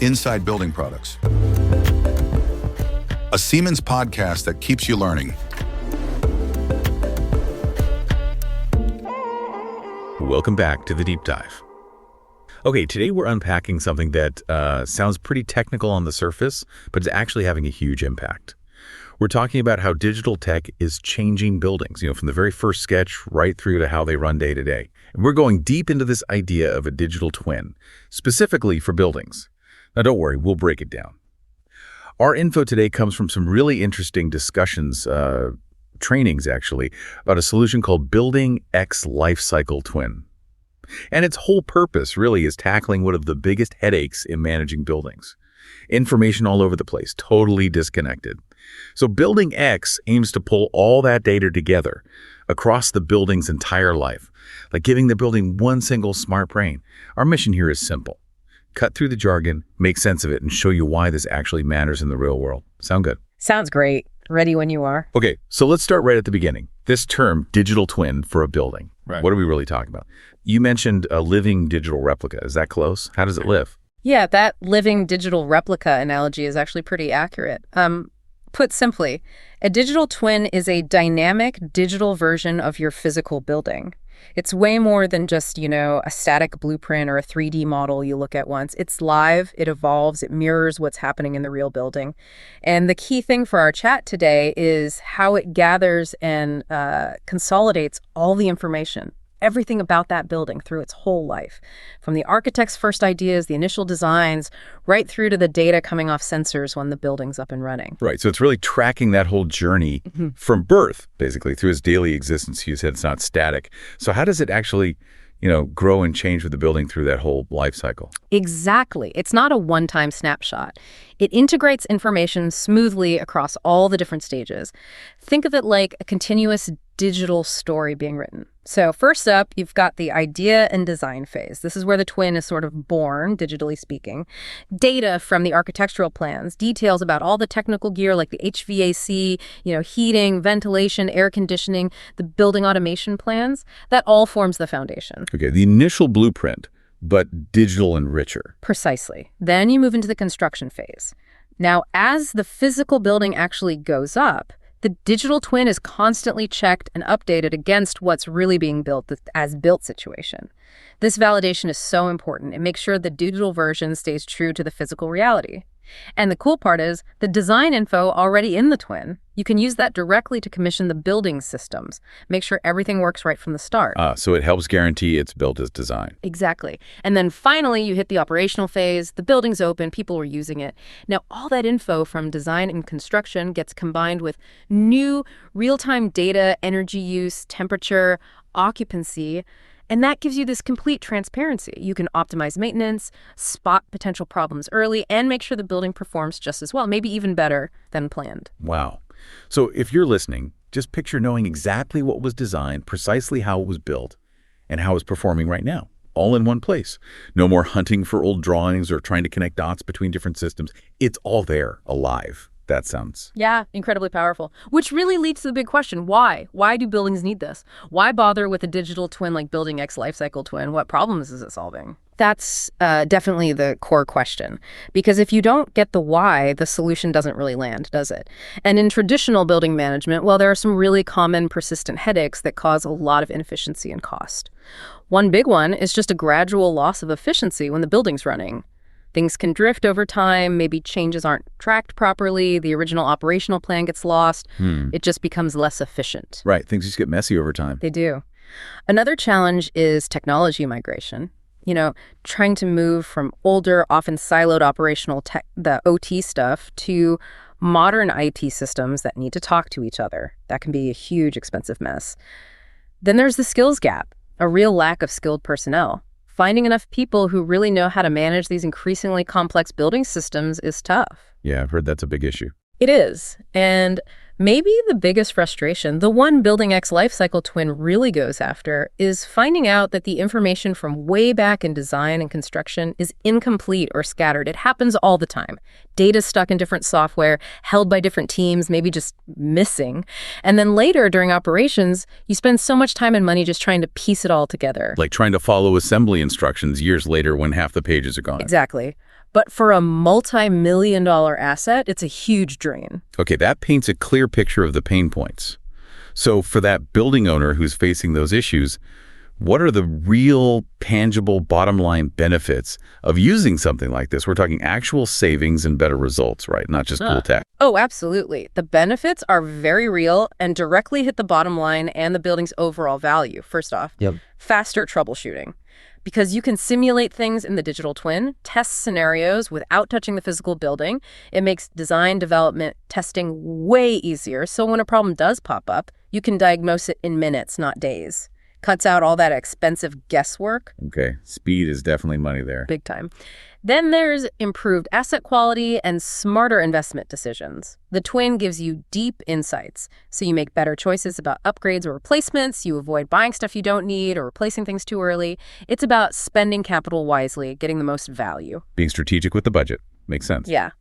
Inside Building Products, a Siemens podcast that keeps you learning. Welcome back to the Deep Dive. Okay, today we're unpacking something that sounds pretty technical on the surface, but is actually having a huge impact. We're talking about how digital tech is changing buildings, from the very first sketch right through to how they run day to day. And we're going deep into this idea of a digital twin, specifically for buildings. Now, don't worry, we'll break it down. Our info today comes from some really interesting discussions, trainings actually, about a solution called Building X Lifecycle Twin. And its whole purpose really is tackling one of the biggest headaches in managing buildings. Information all over the place, totally disconnected. So Building X aims to pull all that data together across the building's entire life, like giving the building one single smart brain. Our mission here is simple. Cut through the jargon, make sense of it, and show you why this actually matters in the real world. Sound good? Sounds great. Ready when you are. Okay, so let's start right at the beginning. This term, digital twin for a building. Right. What are we really talking about? You mentioned a living digital replica. Is that close? How does it live? Yeah, that living digital replica analogy is actually pretty accurate. Put simply, a digital twin is a dynamic digital version of your physical building. It's way more than just, a static blueprint or a 3D model you look at once. It's live, it evolves, it mirrors what's happening in the real building. And the key thing for our chat today is how it gathers and consolidates all the information, everything about that building through its whole life, from the architect's first ideas, the initial designs, right through to the data coming off sensors when the building's up and running. Right. So it's really tracking that whole journey from birth, basically, through its daily existence. You said it's not static. So how does it actually, grow and change with the building through that whole life cycle? Exactly. It's not a one-time snapshot. It integrates information smoothly across all the different stages. Think of it like a continuous digital story being written. So first up, you've got the idea and design phase. This is where the twin is sort of born, digitally speaking. Data from the architectural plans, details about all the technical gear like the HVAC, heating, ventilation, air conditioning, the building automation plans, that all forms the foundation. Okay, the initial blueprint, but digital and richer. Precisely. Then you move into the construction phase. Now, as the physical building actually goes up, the digital twin is constantly checked and updated against what's really being built, the as-built situation. This validation is so important. It makes sure the digital version stays true to the physical reality. And the cool part is the design info already in the twin. You can use that directly to commission the building systems, make sure everything works right from the start. So it helps guarantee it's built as designed. Exactly. And then finally, you hit the operational phase. The building's open. People are using it. Now, all that info from design and construction gets combined with new real-time data, energy use, temperature, occupancy, and that gives you this complete transparency. You can optimize maintenance, spot potential problems early, and make sure the building performs just as well, maybe even better than planned. Wow. So if you're listening, just picture knowing exactly what was designed, precisely how it was built, and how it's performing right now, all in one place. No more hunting for old drawings or trying to connect dots between different systems. It's all there, alive. That sounds... Yeah, incredibly powerful. Which really leads to the big question, why? Why do buildings need this? Why bother with a digital twin like Building X Lifecycle Twin? What problems is it solving? That's definitely the core question. Because if you don't get the why, the solution doesn't really land, does it? And in traditional building management, well, there are some really common persistent headaches that cause a lot of inefficiency and cost. One big one is just a gradual loss of efficiency when the building's running. Things can drift over time, maybe changes aren't tracked properly, the original operational plan gets lost, It just becomes less efficient. Right, things just get messy over time. They do. Another challenge is technology migration. Trying to move from older, often siloed operational tech, the OT stuff, to modern IT systems that need to talk to each other. That can be a huge, expensive mess. Then there's the skills gap, a real lack of skilled personnel. Finding enough people who really know how to manage these increasingly complex building systems is tough. Yeah, I've heard that's a big issue. It is. And maybe the biggest frustration, the one Building X Lifecycle Twin really goes after, is finding out that the information from way back in design and construction is incomplete or scattered. It happens all the time. Data stuck in different software, held by different teams, maybe just missing. And then later, during operations, you spend so much time and money just trying to piece it all together. Like trying to follow assembly instructions years later when half the pages are gone. Exactly. But for a multi-million-dollar asset, it's a huge drain. Okay, that paints a clear picture of the pain points. So for that building owner who's facing those issues, what are the real, tangible, bottom-line benefits of using something like this? We're talking actual savings and better results, right? Not just cool tech. Oh, absolutely. The benefits are very real and directly hit the bottom line and the building's overall value. First off, faster troubleshooting. Because you can simulate things in the digital twin, test scenarios without touching the physical building. It makes design, development, testing way easier. So when a problem does pop up, you can diagnose it in minutes, not days. Cuts out all that expensive guesswork. Okay, speed is definitely money there. Big time. Then there's improved asset quality and smarter investment decisions. The twin gives you deep insights, so you make better choices about upgrades or replacements, you avoid buying stuff you don't need or replacing things too early. It's about spending capital wisely, getting the most value. Being strategic with the budget. Makes sense. Yeah.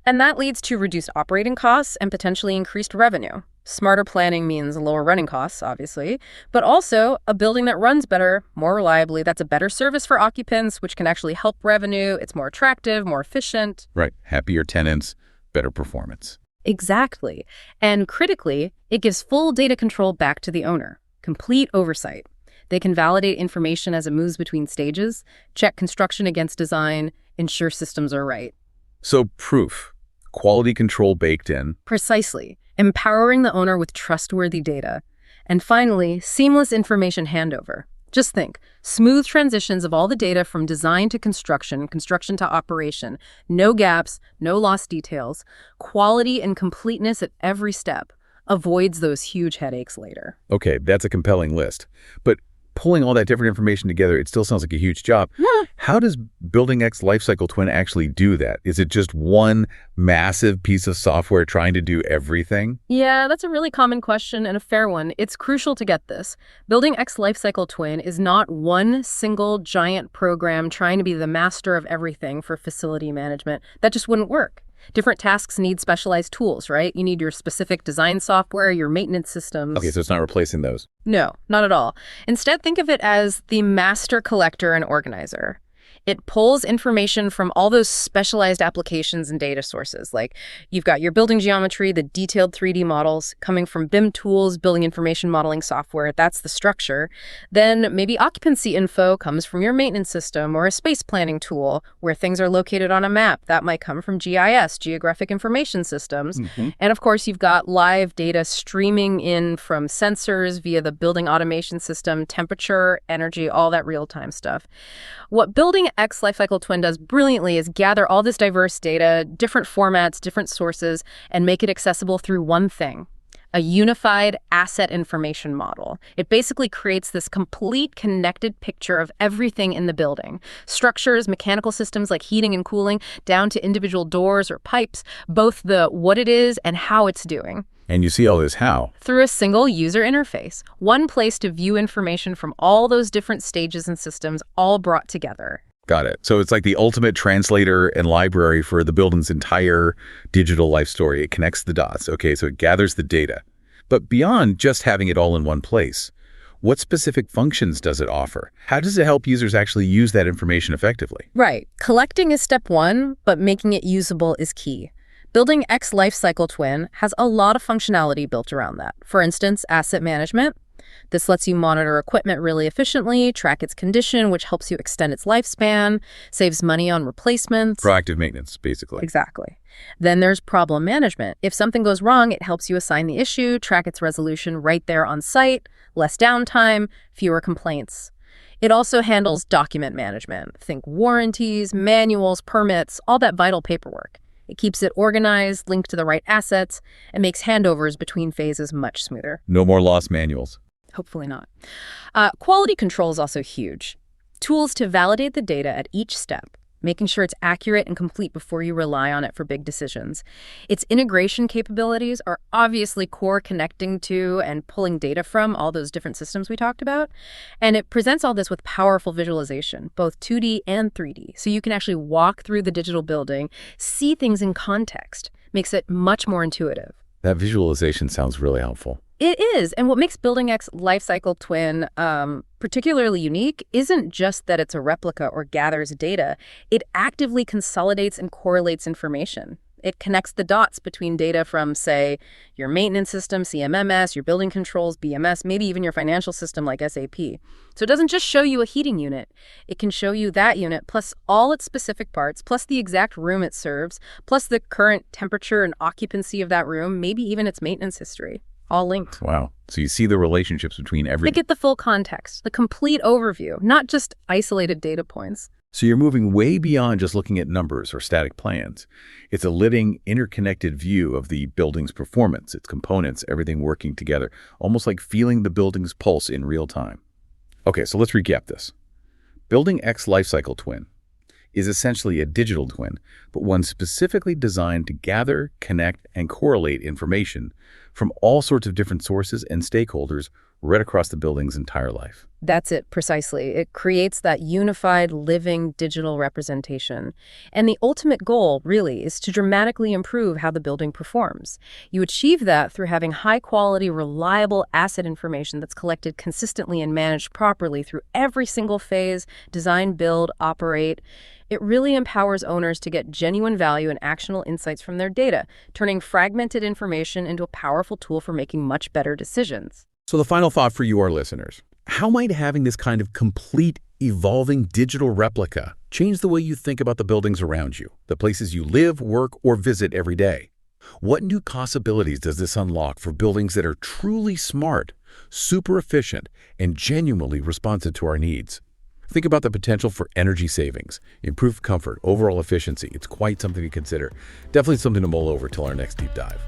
And that leads to reduced operating costs and potentially increased revenue. Smarter planning means lower running costs, obviously, but also a building that runs better, more reliably. That's a better service for occupants, which can actually help revenue. It's more attractive, more efficient. Right. Happier tenants, better performance. Exactly. And critically, it gives full data control back to the owner. Complete oversight. They can validate information as it moves between stages, check construction against design, ensure systems are right. So proof. Quality control baked in. Precisely. Empowering the owner with trustworthy data. And finally, seamless information handover. Just think, smooth transitions of all the data from design to construction, construction to operation. No gaps, no lost details. Quality and completeness at every step. Avoids those huge headaches later. Okay, that's a compelling list. But pulling all that different information together, it still sounds like a huge job. How does Building X Lifecycle Twin actually do that? Is it just one massive piece of software trying to do everything? Yeah, that's a really common question and a fair one. It's crucial to get this. Building X Lifecycle Twin is not one single giant program trying to be the master of everything for facility management. That just wouldn't work. Different tasks need specialized tools, right? You need your specific design software, your maintenance systems. Okay, so it's not replacing those. No, not at all. Instead, think of it as the master collector and organizer. It pulls information from all those specialized applications and data sources. Like you've got your building geometry, the detailed 3D models coming from BIM tools, building information modeling software. That's the structure. Then maybe occupancy info comes from your maintenance system or a space planning tool where things are located on a map. That might come from GIS, geographic information systems. And of course, you've got live data streaming in from sensors via the building automation system, temperature, energy, all that real-time stuff. What Building X Lifecycle Twin does brilliantly is gather all this diverse data, different formats, different sources, and make it accessible through one thing, a unified asset information model. It basically creates this complete connected picture of everything in the building. Structures, mechanical systems like heating and cooling, down to individual doors or pipes, both the what it is and how it's doing. And you see all this how? Through a single user interface. One place to view information from all those different stages and systems all brought together. Got it. So it's like the ultimate translator and library for the building's entire digital life story. It connects the dots. Okay, so it gathers the data. But beyond just having it all in one place, what specific functions does it offer? How does it help users actually use that information effectively? Right. Collecting is step one, but making it usable is key. Building X Lifecycle Twin has a lot of functionality built around that. For instance, asset management. This lets you monitor equipment really efficiently, track its condition, which helps you extend its lifespan, saves money on replacements. Proactive maintenance, basically. Exactly. Then there's problem management. If something goes wrong, it helps you assign the issue, track its resolution right there on site, less downtime, fewer complaints. It also handles document management. Think warranties, manuals, permits, all that vital paperwork. It keeps it organized, linked to the right assets, and makes handovers between phases much smoother. No more lost manuals. Hopefully not. Quality control is also huge. Tools to validate the data at each step, making sure it's accurate and complete before you rely on it for big decisions. Its integration capabilities are obviously core, connecting to and pulling data from all those different systems we talked about. And it presents all this with powerful visualization, both 2D and 3D. So you can actually walk through the digital building, see things in context, makes it much more intuitive. That visualization sounds really helpful. It is. And what makes Building X Lifecycle Twin particularly unique isn't just that it's a replica or gathers data. It actively consolidates and correlates information. It connects the dots between data from, say, your maintenance system, CMMS, your building controls, BMS, maybe even your financial system like SAP. So it doesn't just show you a heating unit. It can show you that unit, plus all its specific parts, plus the exact room it serves, plus the current temperature and occupancy of that room, maybe even its maintenance history. All linked. Wow. So you see the relationships between everything. They get the full context, the complete overview, not just isolated data points. So you're moving way beyond just looking at numbers or static plans. It's a living, interconnected view of the building's performance, its components, everything working together, almost like feeling the building's pulse in real time. Okay, so let's recap this. Building X Lifecycle Twin is essentially a digital twin, but one specifically designed to gather, connect, and correlate information from all sorts of different sources and stakeholders right across the building's entire life. That's it, precisely. It creates that unified, living digital representation. And the ultimate goal, really, is to dramatically improve how the building performs. You achieve that through having high-quality, reliable asset information that's collected consistently and managed properly through every single phase: design, build, operate. It really empowers owners to get genuine value and actionable insights from their data, turning fragmented information into a powerful tool for making much better decisions. So the final thought for you, our listeners: how might having this kind of complete, evolving digital replica change the way you think about the buildings around you, the places you live, work, or visit every day? What new possibilities does this unlock for buildings that are truly smart, super efficient, and genuinely responsive to our needs? Think about the potential for energy savings, improved comfort, overall efficiency. It's quite something to consider. Definitely something to mull over till our next deep dive.